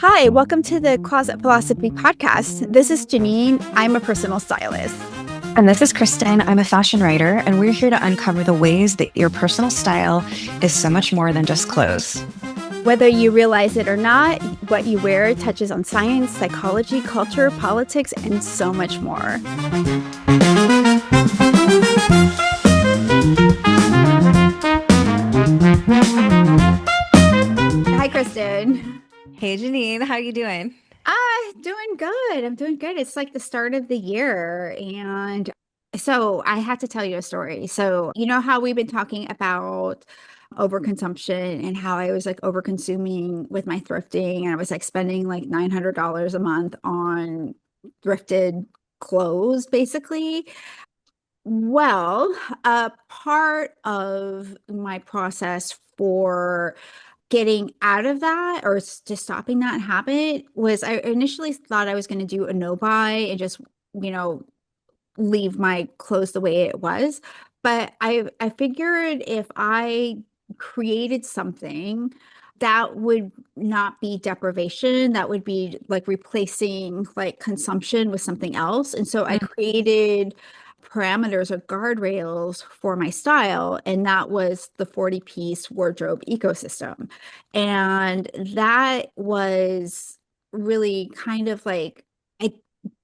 Hi, welcome to the Closet Philosophy Podcast. This is Jennine. I'm a personal stylist. And this is Kristen. I'm a fashion writer, and we're here to uncover the ways that your personal style is so much more than just clothes. Whether you realize it or not, what you wear touches on science, psychology, culture, politics, and so much more. Hi, Kristen. Hey, Jennine, how you doing? Doing good. I'm doing good. It's like the start of the year. And so I have to tell you a story. So, you know how we've been talking about overconsumption and how I was like overconsuming with my thrifting, and I was like spending like $900 a month on thrifted clothes, basically. Well, a part of my process for getting out of that or just stopping that habit was I initially thought I was going to do a no buy and just, you know, leave my clothes the way it was. But I figured if I created something that would not be deprivation, that would be like replacing like consumption with something else. And so I created parameters or guardrails for my style, and that was the 40-piece wardrobe ecosystem. And that was really kind of like I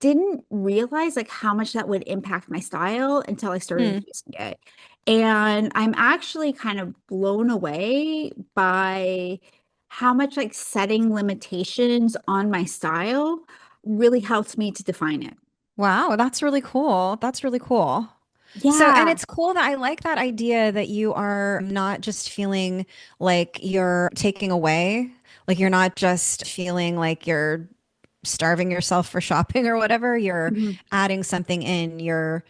didn't realize like how much that would impact my style until I started using it. And I'm actually kind of blown away by how much like setting limitations on my style really helps me to define it. Wow, that's really cool. That's really cool. So, and Yeah. it's cool that I like that idea that you are not just feeling like you're taking away, like you're not just feeling like you're starving yourself for shopping or whatever. You're Mhm. adding something in, you're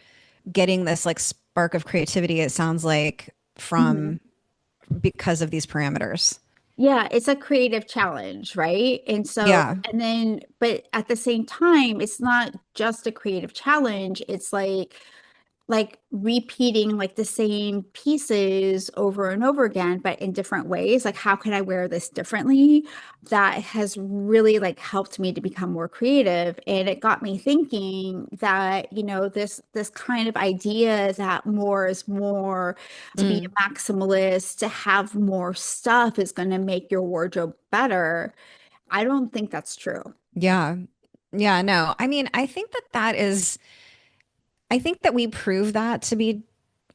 getting this like spark of creativity, it sounds like, Mhm. from because of these parameters. Yeah, it's a creative challenge, right? And so, Yeah. and then, but at the same time, it's not just a creative challenge. It's like repeating like the same pieces over and over again, but in different ways. Like, how can I wear this differently? That has really like helped me to become more creative. And it got me thinking that, you know, this kind of idea that more is more, to be Mm. a maximalist, to have more stuff is going to make your wardrobe better. I don't think that's true. Yeah. Yeah, no. I mean, I think that we prove that to be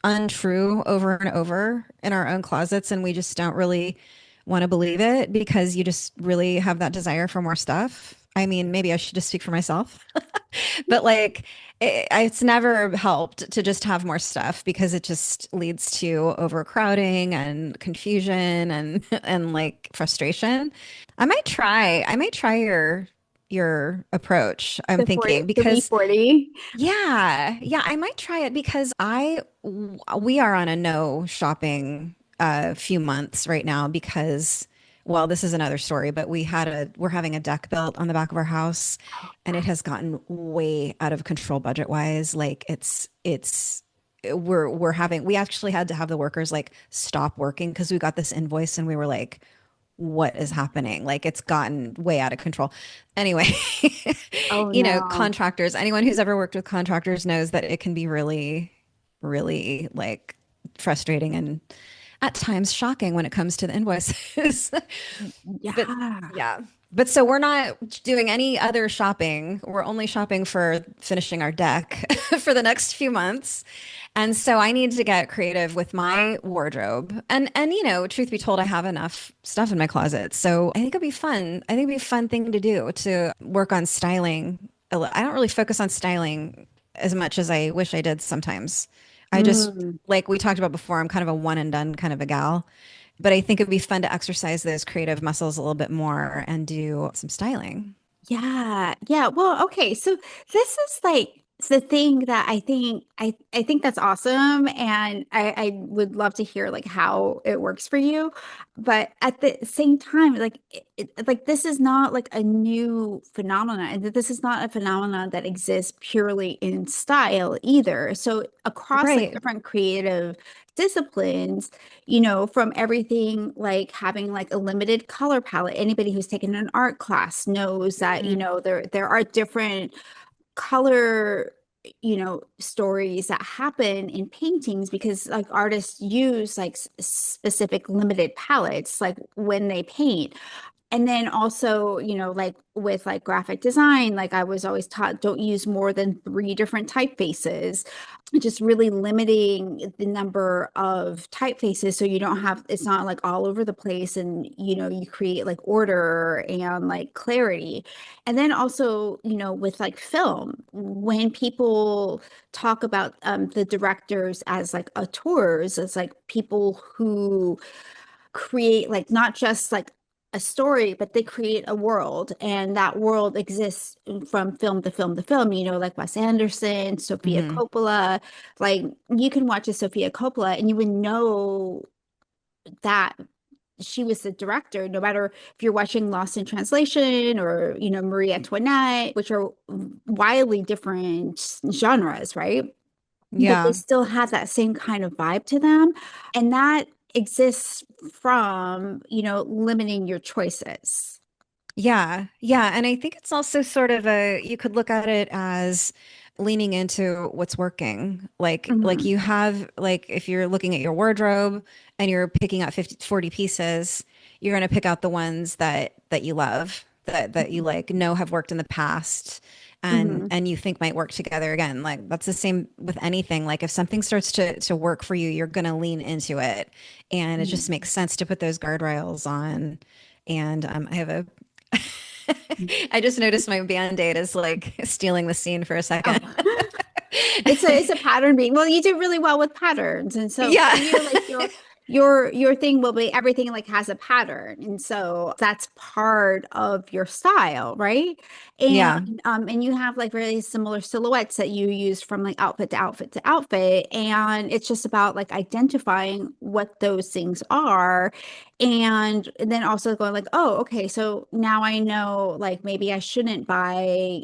untrue over and over in our own closets, and we just don't really want to believe it because you just really have that desire for more stuff. I mean, maybe I should just speak for myself, but like it's never helped to just have more stuff because it just leads to overcrowding and confusion and and like frustration. I might try your approach. I'm The 40, thinking the because V40. yeah, I might try it because we are on a no shopping few months right now because well, this is another story, but we're having a deck built on the back of our house and it has gotten way out of control budget wise. Like we actually had to have the workers like stop working because we got this invoice and we were like, what is happening? Like it's gotten way out of control. Anyway, Oh you know, no. contractors, anyone who's ever worked with contractors knows that it can be really, really like frustrating and at times shocking when it comes to the invoices. But Yeah. yeah. But so we're not doing any other shopping. We're only shopping for finishing our deck for the next few months. And so I need to get creative with my wardrobe. And you know, truth be told, I have enough stuff in my closet. So I think it'd be fun. I think it'd be a fun thing to do to work on styling. I don't really focus on styling as much as I wish I did sometimes. I just, Mm. like we talked about before, I'm kind of a one and done kind of a gal. But I think it'd be fun to exercise those creative muscles a little bit more and do some styling. Yeah. Yeah. Well, okay. So this is like the thing that I think that's awesome. And I would love to hear like how it works for you. But at the same time, like like this is not like a new phenomenon. And this is not a phenomenon that exists purely in style either. So across like Right. different creative disciplines, from everything like having like a limited color palette. Anybody who's taken an art class knows that, Mhm. there are different color stories that happen in paintings because like artists use like specific limited palettes like when they paint. And then also, like with like graphic design, like I was always taught don't use more than three different typefaces, just really limiting the number of typefaces so you don't have it's not like all over the place, and you create like order and like clarity. And then also, with like film, when people talk about the directors as like auteurs, as like people who create like not just like a story, but they create a world, and that world exists from film to film to film, like Wes Anderson, Sofia Mhm. Coppola. Like you can watch a Sofia Coppola and you would know that she was the director, no matter if you're watching Lost in Translation or, Marie Antoinette, which are wildly different genres, right? But they Yeah. still have that same kind of vibe to them. And that exists from, limiting your choices. Yeah. Yeah. And I think it's also sort of you could look at it as leaning into what's working. Like Hmm. you have, like, if you're looking at your wardrobe and you're picking out 50, 40 pieces, you're going to pick out the ones that you love, that you like know have worked in the past Hmm. and you think might work together again. Like that's the same with anything. Like if something starts to work for you, you're going to lean into it. And it just Hmm. makes sense to put those guardrails on. And I have a I just noticed my band-aid is like stealing the scene for a Oh, second. it's a pattern being. Well, you do really well with patterns, and so for Yeah. you, like your thing will be everything like has a pattern, and so that's part of your style, right? And Yeah. and you have like really similar silhouettes that you use from like outfit to outfit to outfit, and it's just about like identifying what those things are, and then also going like, oh, okay, so now I know like maybe I shouldn't buy,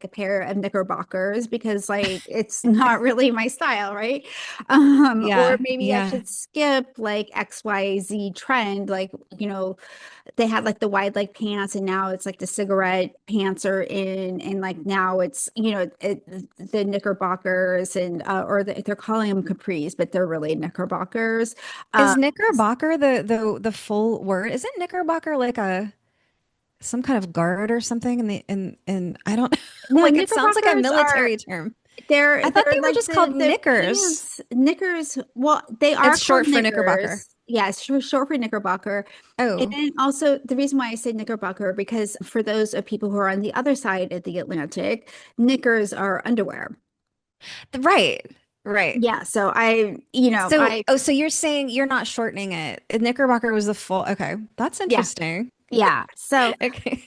a pair of knickerbockers because like it's not really my style, right? Or Yeah. maybe I Yeah. should skip like XYZ trend, like, they had like the wide leg pants and now it's like the cigarette pants are in, and like now it's, the knickerbockers and or they're calling them capris, but they're really knickerbockers. Is Um, knickerbocker the full word? Isn't knickerbocker like a some kind of guard or something in I don't no, like it sounds like a knickerbockers are military term. I thought they're they were like just called the knickers. pants knickers. Well, they are It's called short for knickerbocker. knickers. Yeah, it's short for knickerbocker. And Oh, then also the reason why I say knickerbocker, because for those of people who are on the other side of the Atlantic, knickers are underwear. right. Right. Yeah, so So, oh, so you're saying you're not shortening it. Knickerbocker was the full. Okay, that's yeah, interesting. yeah. So Okay.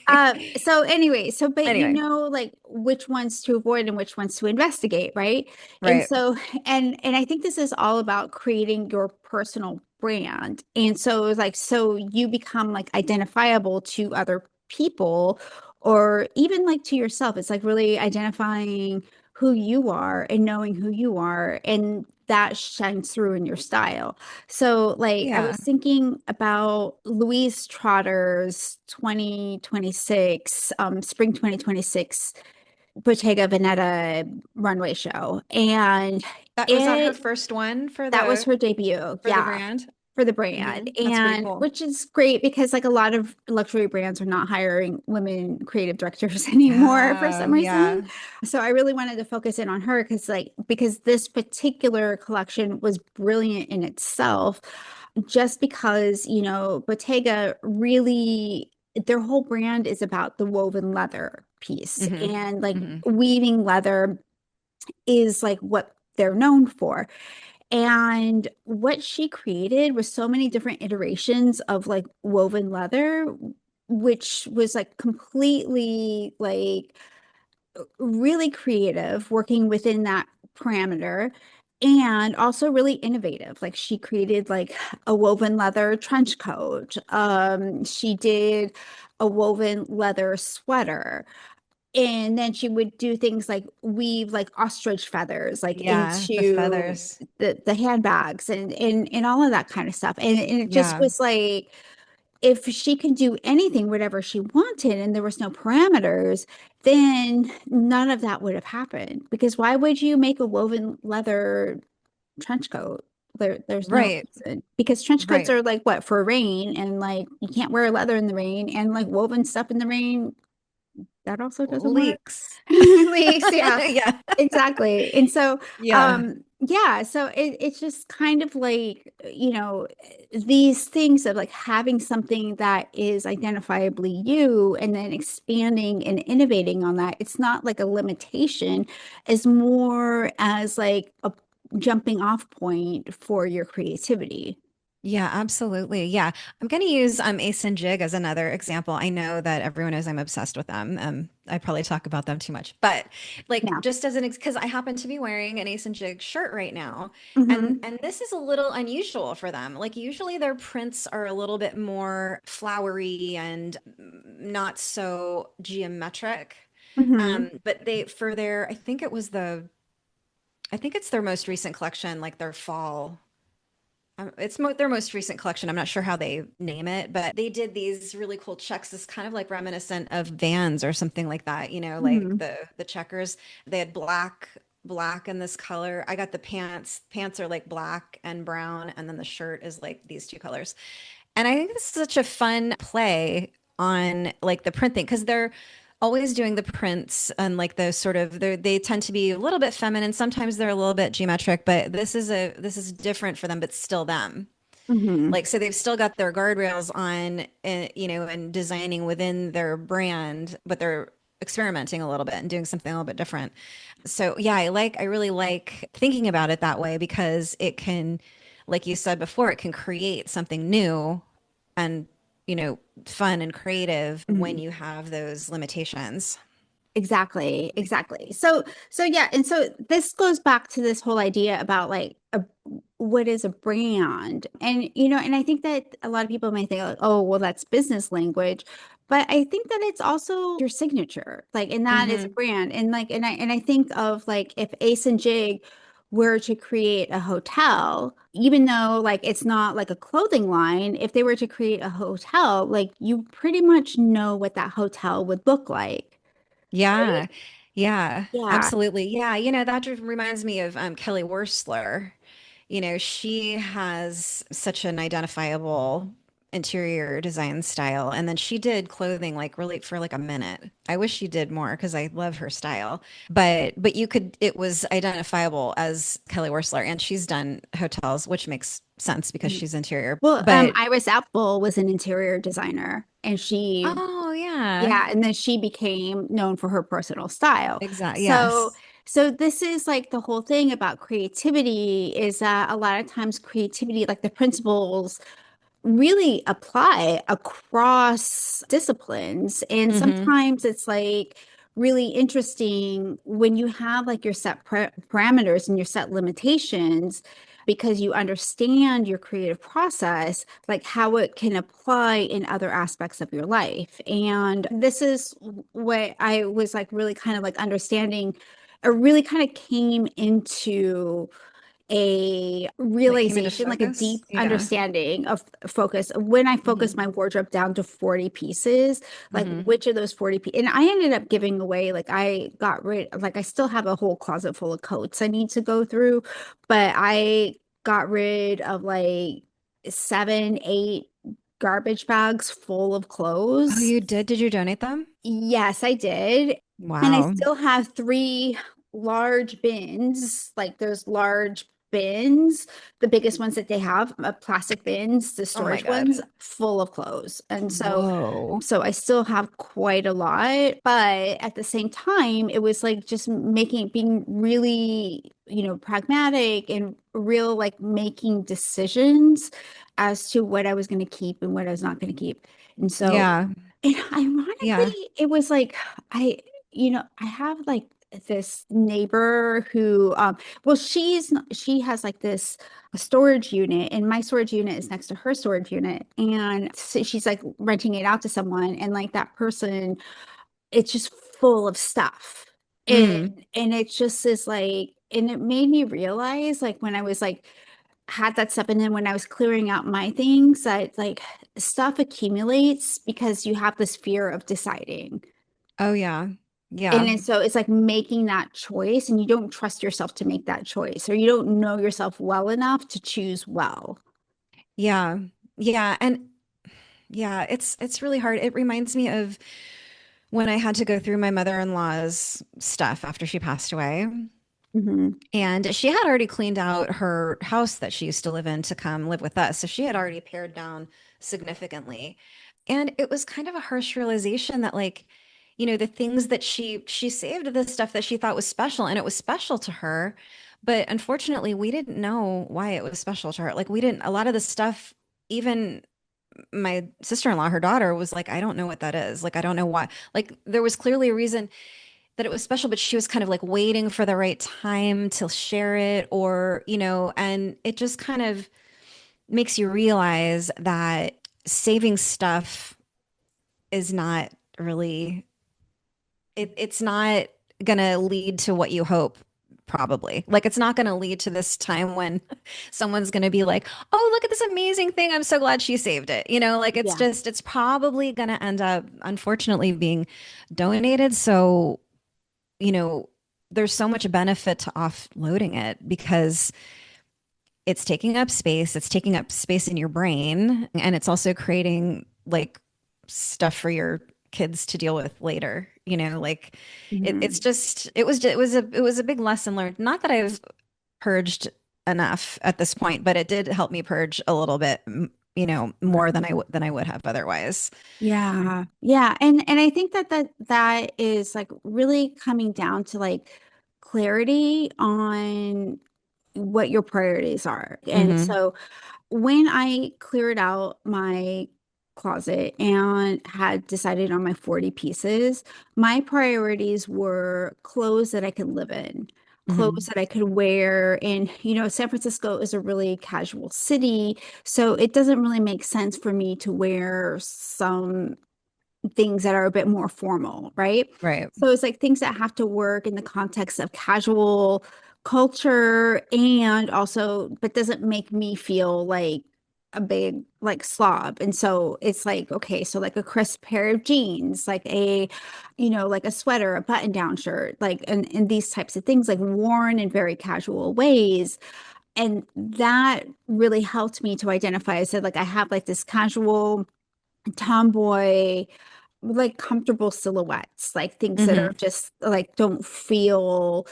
anyway, so but Anyway, like which ones to avoid and which ones to investigate, right? And right. so and I think this is all about creating your personal brand. And so it's like so you become like identifiable to other people or even like to yourself. It's like really identifying who you are and knowing who you are, and that shines through in your style. So, like, I Yeah. was thinking about Louise Trotter's 2026, spring 2026 Bottega Veneta runway show. And That was that her it first one that was her debut. for the Yeah, brand. for the brand. That's pretty And cool. which is great because like a lot of luxury brands are not hiring women creative directors anymore for Yeah, some reason. yeah. So I really wanted to focus in on her because this particular collection was brilliant in itself, just because, Bottega really their whole brand is about the woven leather piece, hmm and like hmm weaving leather is like what they're known for. And what she created was so many different iterations of like woven leather, which was like completely like really creative, working within that parameter, and also really innovative. Like she created like a woven leather trench coat. She did a woven leather sweater. and then she would do things like weave like ostrich feathers like Yeah, the into feathers. the handbags and all of that kind of stuff. And it just Yeah. was like if she could do anything, whatever she wanted, and there was no parameters, then none of that would have happened. Because why would you make a woven leather trench coat? There's no Right. reason. Because trench coats Right. are like what for rain, and like you can't wear leather in the rain, and like woven stuff in the rain that also doesn't work. Leaks. Leaks, yeah, Yeah. exactly. And so, Yeah. yeah, so it's just kind of like, these things of like having something that is identifiably you and then expanding and innovating on that. It's not like a limitation, as more as like a jumping off point for your creativity. Yeah, absolutely. Yeah. I'm going to use Ace and Jig as another example. I know that everyone knows I'm obsessed with them. I probably talk about them too much, but like Yeah. just as an because I happen to be wearing an Ace and Jig shirt right now, Hmm. and this is a little unusual for them. Like usually their prints are a little bit more flowery and not so geometric. Hmm. But they for their I think it's their most recent collection, like their fall. It's mo their most recent collection. I'm not sure how they name it, but they did these really cool checks. This kind of like reminiscent of Vans or something like that, like Hmm. the checkers. They had black in this color. I got the pants. Pants are like black and brown, and then the shirt is like these two colors. And I think this is such a fun play on like the print thing because they're always doing the prints and like those sort of they tend to be a little bit feminine. Sometimes they're a little bit geometric, but this is different for them, but still them. Hmm. Like so they've still got their guardrails on, and designing within their brand, but they're experimenting a little bit and doing something a little bit different. So yeah, I really like thinking about it that way because it can, like you said before, it can create something new and, fun and creative when you have those limitations. Exactly, exactly. So yeah, and so this goes back to this whole idea about like what is a brand? And and I think that a lot of people may think like, oh, well, that's business language, but I think that it's also your signature. Like, and that is a Hmm. brand. And like, and I think of like if Ace and Jig were to create a hotel, even though like it's not like a clothing line, if they were to create a hotel, like you pretty much know what that hotel would look like. Yeah. Right? Yeah, Yeah. absolutely. Yeah, that just reminds me of Kelly Wearstler. She has such an identifiable interior design style. And then she did clothing like really for like a minute. I wish she did more because I love her style. But it was identifiable as Kelly Wearstler, and she's done hotels, which makes sense because Mhm. she's interior. Well, But Iris Apfel was an interior designer, and oh yeah, yeah, and then she became known for her personal style. exactly. So, Yes. so this is like the whole thing about creativity is that a lot of times creativity, like the principles really apply across disciplines. And Hmm. sometimes it's like really interesting when you have like your set parameters and your set limitations because you understand your creative process, like how it can apply in other aspects of your life. And this is what I was like really kind of like understanding, or really kind of came into a Like came into realization, like a focus. deep Yeah. understanding of focus. When I focused Hmm. my wardrobe down to 40 pieces, like Hmm. which of those 40 pieces, and I ended up giving away, like I got rid, like I still have a whole closet full of coats I need to go through, but I got rid of like 7, 8 garbage bags full of Oh, clothes. you did? Did you donate them? Yes, I did. And I Wow. still have 3 large bins, like those large bins, the biggest ones that they have, plastic bins, the Oh my storage God. ones, full of clothes. And so, Whoa. so I still have quite a lot, but at the same time, it was like just being really, pragmatic and real, like making decisions as to what I was going to keep and what I was not going to keep. And so, Yeah. and ironically, Yeah. it was like I, I have like this neighbor who, well, she has like this storage unit, and my storage unit is next to her storage unit, and so she's like renting it out to someone, and like that person, it's just full of stuff. And Mm. and it just is like, and it made me realize like when I was like had that stuff, and then when I was clearing out my things, that like stuff accumulates because you have this fear of deciding. Oh yeah. And Yeah. then so it's like making that choice, and you don't trust yourself to make that choice, or you don't know yourself well enough to choose well. Yeah. Yeah. And yeah, it's really hard. It reminds me of when I had to go through my mother-in-law's stuff after she passed away. Hmm. And she had already cleaned out her house that she used to live in to come live with us. So she had already pared down significantly. And it was kind of a harsh realization that like, the things that she saved the stuff that she thought was special and it was special to her. But unfortunately, we didn't know why it was special to her. Like we didn't, a lot of the stuff, even my sister-in-law, her daughter was like, I don't know what that is. Like, I don't know why. Like there was clearly a reason that it was special, but she was kind of like waiting for the right time to share it or, and it just kind of makes you realize that saving stuff is not really, it's not going to lead to what you hope. Probably. Like it's not going to lead to this time when someone's going to be like, "Oh, look at this amazing thing. I'm so glad she saved it." Like Yeah. it's probably going to end up unfortunately being donated. So you know, there's so much benefit to offloading it because it's taking up space in your brain, and it's also creating like stuff for your kids to deal with later. Like it's Hmm. just it was a big lesson learned. Not that I've purged enough at this point, but it did help me purge a little bit, more than than I would have otherwise. Yeah. Yeah. And I think that is like really coming down to like clarity on what your priorities are. And Hmm. so when I cleared out my closet and had decided on my 40 pieces, my priorities were clothes that I could live in, clothes Hmm. that I could wear. And, San Francisco is a really casual city, so it doesn't really make sense for me to wear some things that are a bit more formal, right? Right. So it's like things that have to work in the context of casual culture and also, but doesn't make me feel like a big like slob. And so it's like, okay, so like a crisp pair of jeans, like like a sweater, a button-down shirt, like and these types of things, like worn in very casual ways. And that really helped me to identify. I said, like, I have like this casual tomboy like comfortable silhouettes, like things that are Hmm. just like don't feel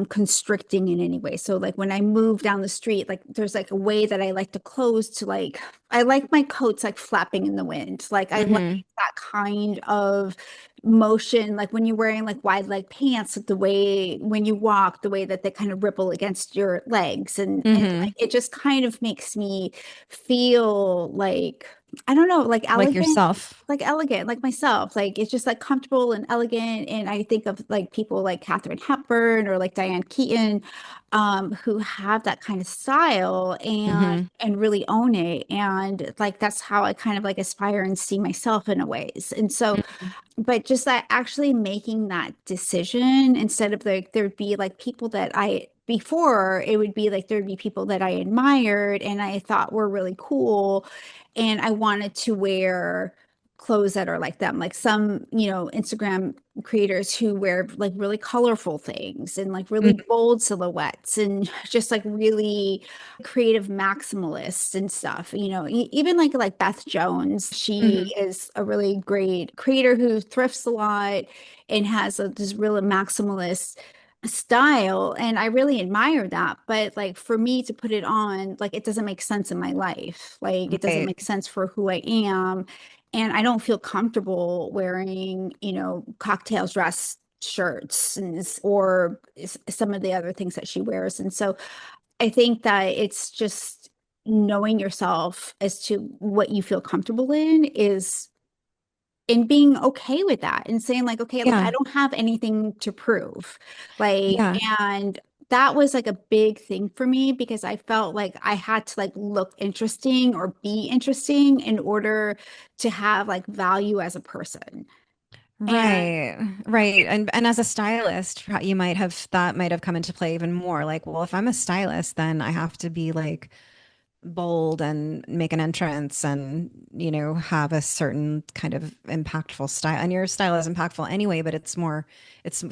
constricting in any way. So like when I move down the street, like there's like a way that I like to close to like I like my coats like flapping in the wind. Like I like Hmm. that kind of motion, like when you're wearing like wide leg pants, the way when you walk, the way that they kind of ripple against your legs. And like Hmm. it just kind of makes me feel like I don't know, Like yourself. like elegant, like myself. Like it's just like comfortable and elegant. And I think of like people like Katharine Hepburn or like Diane Keaton, who have that kind of style Hmm. and really own it. And like that's how I kind of like aspire and see myself in a ways. And so but just that actually making that decision instead of like there'd be like people that I before it would be like there'd be people that I admired and I thought were really cool and I wanted to wear clothes that are like them, like some Instagram creators who wear like really colorful things and like really Hmm. bold silhouettes and just like really creative maximalists and stuff. Even like Beth Jones, she Hmm. is a really great creator who thrifts a lot and has this really maximalist style, and I really admire that. But like for me to put it on, like it doesn't make sense in my life. Like it doesn't Right. make sense for who I am, and I don't feel comfortable wearing, cocktail dress shirts or some of the other things that she wears. And so I think that it's just knowing yourself as to what you feel comfortable in is and being okay with that and saying like, okay, like I Yeah. don't have anything to prove. Like, Yeah. and that was like a big thing for me because I felt like I had to like look interesting or be interesting in order to have like value as a person. Right, right. And as a stylist, you might have that might have come into play even more. Like, well, if I'm a stylist, then I have to be like bold and make an entrance and, have a certain kind of impactful style. And your style is impactful anyway, but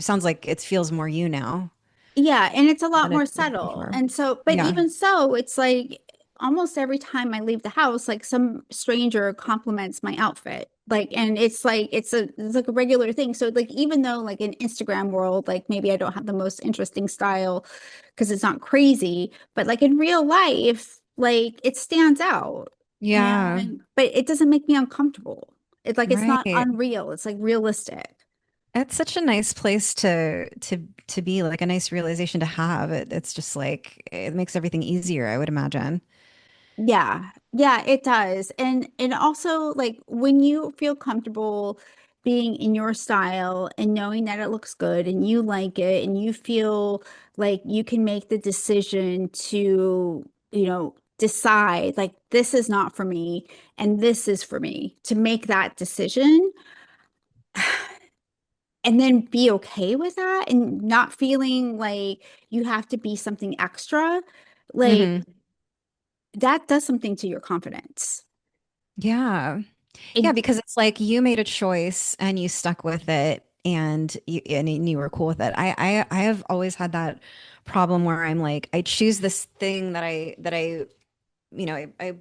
sounds like it feels more you now Yeah, and it's a lot than more it did subtle. before. And so, but Yeah. even so, it's like almost every time I leave the house, like some stranger compliments my outfit. Like, and it's like a regular thing. So like even though like in Instagram world, like maybe I don't have the most interesting style because it's not crazy, but like in real life, like it stands out. Yeah. And but it doesn't make me uncomfortable. It's like it's not Right. unreal. It's like realistic. It's such a nice place to be, like a nice realization to have. It's just like it makes everything easier, I would imagine. Yeah. Yeah, it does. And also like when you feel comfortable being in your style and knowing that it looks good and you like it and you feel like you can make the decision to, decide like this is not for me and this is for me, to make that decision and then be okay with that and not feeling like you have to be something extra, like Hmm. that does something to your confidence. Yeah. Yeah, And because it's like you made a choice and you stuck with it and you were cool with it. I have always had that problem where I'm like I choose this thing that I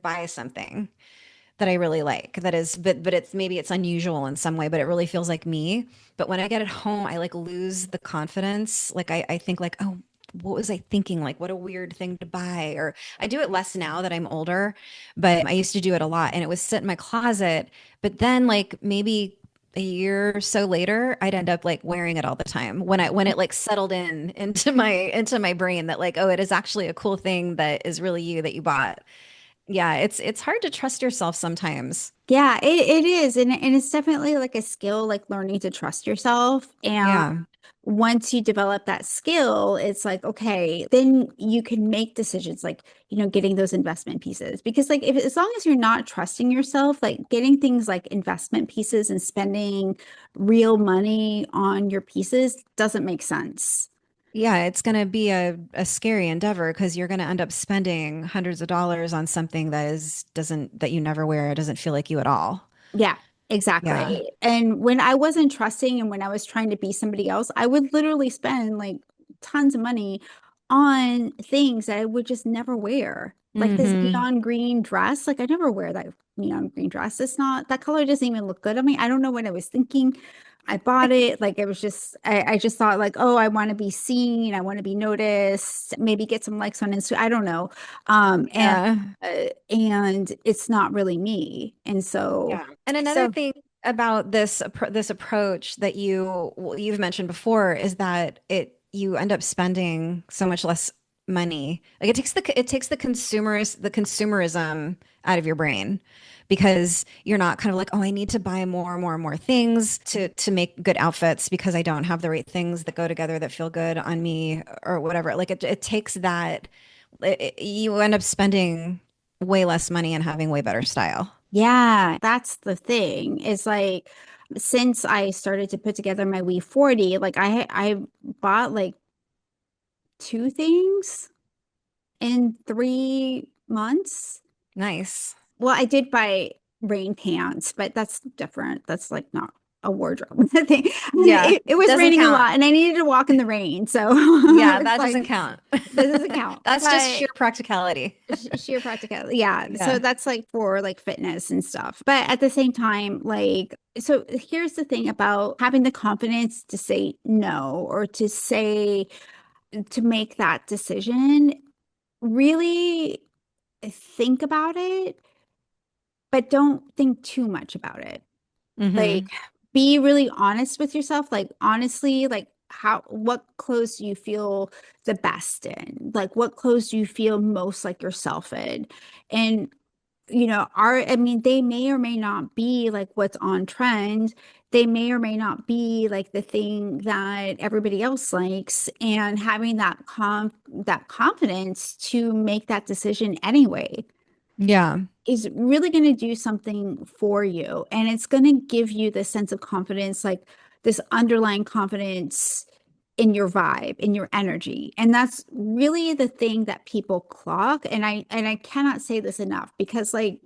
buy something that I really like that is but it's maybe it's unusual in some way, but it really feels like me. But when I get it home, I like lose the confidence. Like I think like, oh, what was I thinking? Like what a weird thing to buy. Or I do it less now that I'm older, but I used to do it a lot and it was sit in my closet. But then like maybe a year or so later, I'd end up like wearing it all the time when it like settled in into my brain that like, oh, it is actually a cool thing that is really you that you bought. Yeah, it's hard to trust yourself sometimes. yeah, it is. And it's definitely like a skill, like learning to trust yourself. And Yeah. once you develop that skill, it's like, okay, then you can make decisions like, getting those investment pieces. Because like if as long as you're not trusting yourself, like getting things like investment pieces and spending real money on your pieces doesn't make sense. Yeah, it's going to be a scary endeavor because you're going to end up spending hundreds of dollars on something that you never wear. It doesn't feel like you at all. Yeah, Yeah. exactly. And when I wasn't trusting and when I was trying to be somebody else, I would literally spend like tons of money on things that I would just never wear. Like this Hmm. neon green dress, like I never wear that neon green dress. It's not, that color doesn't even look good on me. I don't know what I was thinking. I bought it. Like it was just, I just thought like, oh, I want to be seen. I want to be noticed, maybe get some likes on Instagram. I don't know. Um, and Yeah. and it's not really me. And so, Yeah. And another so thing about this approach that you've mentioned before is that you end up spending so much less money. Like it takes the consumerism out of your brain because you're not kind of like, oh, I need to buy more and more and more things to make good outfits because I don't have the right things that go together that feel good on me or whatever. Like it takes that you end up spending way less money and having way better style. yeah, that's the thing. It's like since I started to put together my We 40, like I bought like two things in 3 months. Nice. Well, I did buy rain pants, but that's different. That's like not a wardrobe thing. Yeah, It was doesn't raining a count. lot and I needed to walk in the rain. So Yeah, it's that like doesn't count. this doesn't count. That's just sheer But practicality. sheer practicality. Yeah. So Yeah. that's like for like fitness and stuff. But at the same time, like, so here's the thing about having the confidence to say no or to make that decision. Really think about it, but don't think too much about it. Like, Hmm. be really honest with yourself. Like, honestly, like, what clothes do you feel the best in? Like, what clothes do you feel most like yourself in? And, I mean, they may or may not be like what's on trend. They may or may not be like the thing that everybody else likes. And having that confidence to make that decision anyway. Yeah. is really going to do something for you. And it's going to give you this sense of confidence, like this underlying confidence in your vibe, in your energy. And that's really the thing that people clock. And I cannot say this enough because like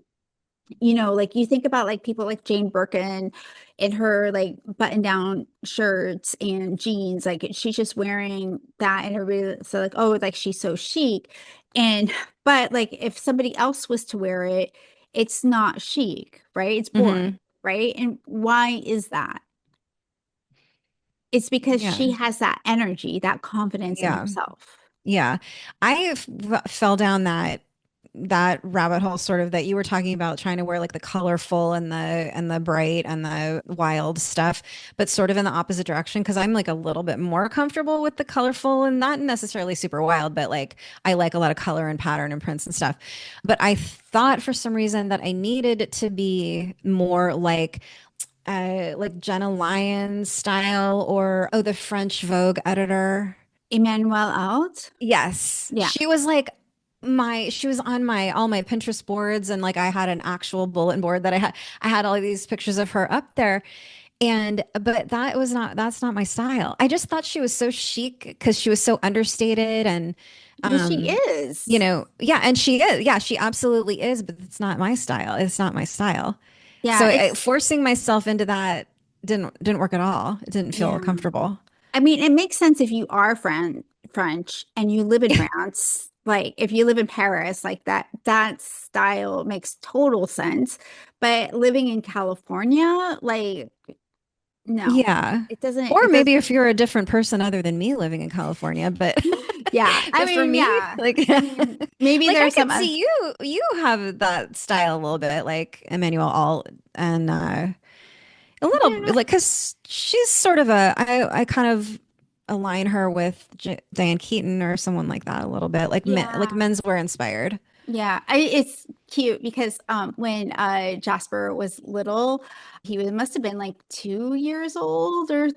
like you think about like people like Jane Birkin in her like button-down shirts and jeans, like she's just wearing that and everybody so like, oh, like she's so chic. And but like if somebody else was to wear it, it's not chic, right? It's boring, Hmm. right? And why is that? It's because Yeah. she has that energy, that confidence in Yeah. herself. Yeah. Fell down that rabbit hole sort of that you were talking about trying to wear like the colorful and the bright and the wild stuff, but sort of in the opposite direction because I'm like a little bit more comfortable with the colorful and not necessarily super wild, but like I like a lot of color and pattern and prints and stuff. But I thought for some reason that I needed it to be more like Jenna Lyons style or oh the French Vogue editor. Emmanuel Alt. Yes. Yeah. She was on my all my Pinterest boards and like I had an actual bulletin board that I had all of these pictures of her up there. And but that's not my style. I just thought she was so chic because she was so understated and Well, she um is. yeah, and she is. Yeah, she absolutely is, but it's not my style. It's not my style. So Yeah, it's forcing myself into that didn't work at all. It didn't feel yeah. comfortable. I mean, it makes sense if you are French and you live in France. Like if you live in Paris, like that style makes total sense. But living in California, like no. Yeah. Or It maybe doesn't if you're a different person other than me living in California, but yeah. I but for mean, me, yeah. like I mean, maybe like I there's some could see you have that style a little bit like Emmanuel Alt and a little yeah, like cuz she's sort of I kind of align her with Diane Keaton or someone like that a little bit like yeah. menswear inspired. Yeah, it's cute because when Jasper was little, must have been like 2 years old or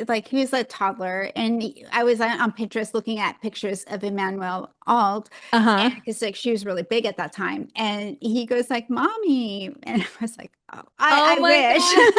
like he was a toddler, and I was on Pinterest looking at pictures of Emmanuel Alt, Uh-huh. and because like she was really big at that time, and he goes like, "Mommy," and I was like, "Oh, Oh I my wish." God.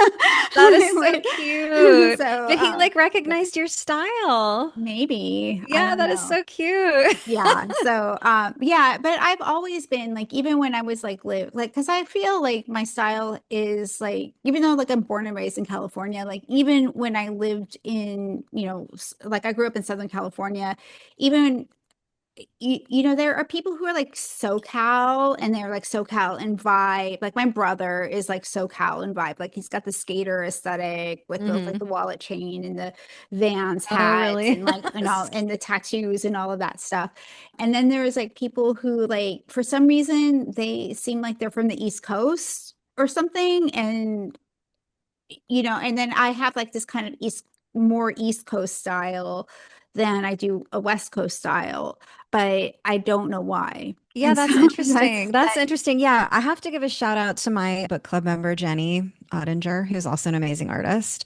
That is so I wish. cute. So But he like recognized your style. maybe I Yeah, don't that is know. so cute. Yeah. So, yeah, but I've always been like, even when I was like because I feel like my style is like, even though like I'm born and raised in California, like even when I lived in, like I grew up in Southern California, even there are people who are like SoCal and they're like SoCal and vibe. Like my brother is like SoCal and vibe. Like he's got the skater aesthetic with the like Hmm. the wallet chain and the Vans Oh, hats really? and like and all and the tattoos and all of that stuff. And then there's like people who like for some reason they seem like they're from the East Coast or something. And and then I have like this kind of more East Coast style than I do a West Coast style, but I don't know why. Yeah, And so that's interesting. that's That's that. interesting. Yeah, I have to give a shout out to my book club member, Jenny Ottinger, who's also an amazing artist.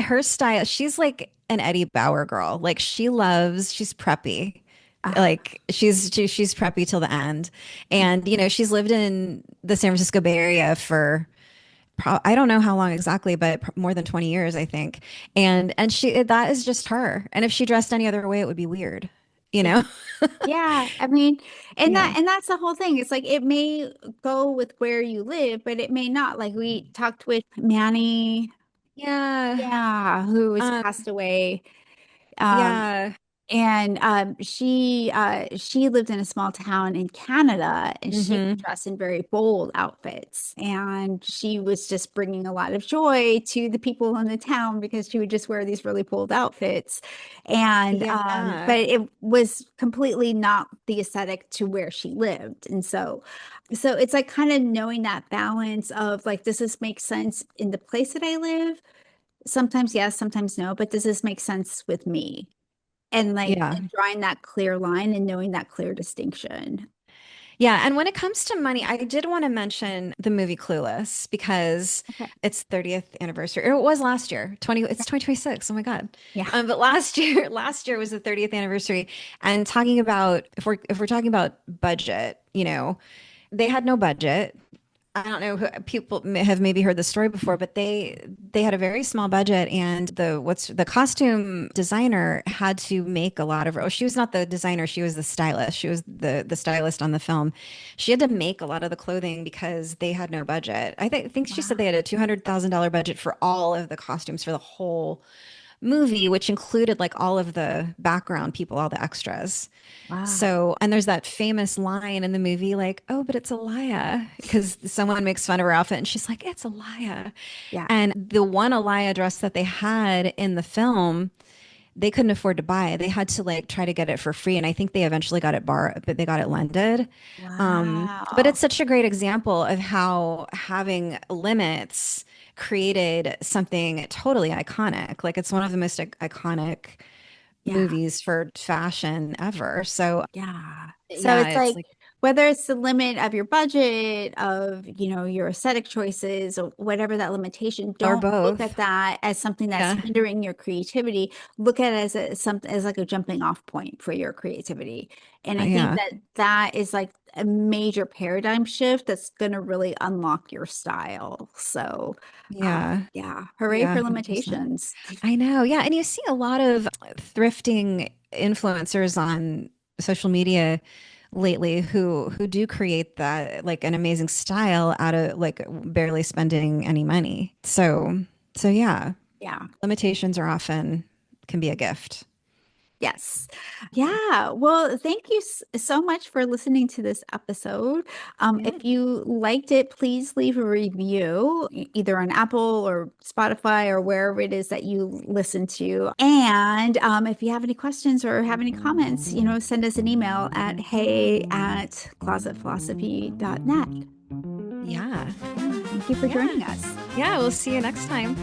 Her style, she's like an Eddie Bauer girl. Like she's preppy. Uh, Like she's preppy till the end. And, she's lived in the San Francisco Bay Area for I don't know how long exactly, but more than 20 years, I think. And that is just her. And if she dressed any other way, it would be weird, you yeah. know? Yeah, I mean, Yeah. and that's the whole thing. It's like it may go with where you live, but it may not. Like we talked with Manny, Yeah. yeah, who has Um, passed away. Um, yeah. And she lived in a small town in Canada, and she would Hmm. dress in very bold outfits. And she was just bringing a lot of joy to the people in the town because she would just wear these really bold outfits. And Yeah. but it was completely not the aesthetic to where she lived. And so it's like kind of knowing that balance of like, does this make sense in the place that I live? Sometimes yes, sometimes no, but does this make sense with me? And like Yeah. and drawing that clear line and knowing that clear distinction. Yeah. And when it comes to money, I did want to mention the movie Clueless because Okay. it's 30th anniversary. Or it was last year. It's 2026. Oh my God. Yeah. But last year was the 30th anniversary. And talking about if we're talking about budget, They had no budget. I don't know who people may have maybe heard the story before, but they had a very small budget, and the costume designer had to make a lot of. Oh, she was not the designer; she was the stylist. She was the stylist on the film. She had to make a lot of the clothing because they had no budget. I think she said Wow. they had a $200,000 budget for all of the costumes for the whole movie, which included like all of the background people, all the extras. Wow. So, and there's that famous line in the movie, like, oh, but it's Alaya, because someone makes fun of her outfit and she's like, it's Alaya. Yeah. And the one Alaya dress that they had in the film, they couldn't afford to buy. They had to like try to get it for free. And I think they eventually got it but they got it lended. But Wow. it's such a great example of how having limits created something totally iconic. Like it's one of the most iconic Yeah. movies for fashion ever. So Yeah. So yeah, it's it's like like whether it's the limit of your budget, of, your aesthetic choices, or whatever that limitation, or don't look at both. that as something that's Yeah. hindering your creativity. Look at it as something as like a jumping off point for your creativity. And I think Yeah. that that is like a major paradigm shift that's going to really unlock your style. So, Yeah. yeah, hooray Yeah. for 100%. limitations. I know. Yeah. And you see a lot of thrifting influencers on social media lately who do create that like an amazing style out of like barely spending any money. So yeah, Yeah. limitations are often can be a gift. Yes. Yeah. Well, thank you so much for listening to this episode. Yeah. If you liked it, please leave a review either on Apple or Spotify or wherever it is that you listen to. And if you have any questions or have any comments, send us an email at hey@closetphilosophy.net. Yeah. Yeah. Thank you for Yeah. joining us. Yeah. We'll see you next time.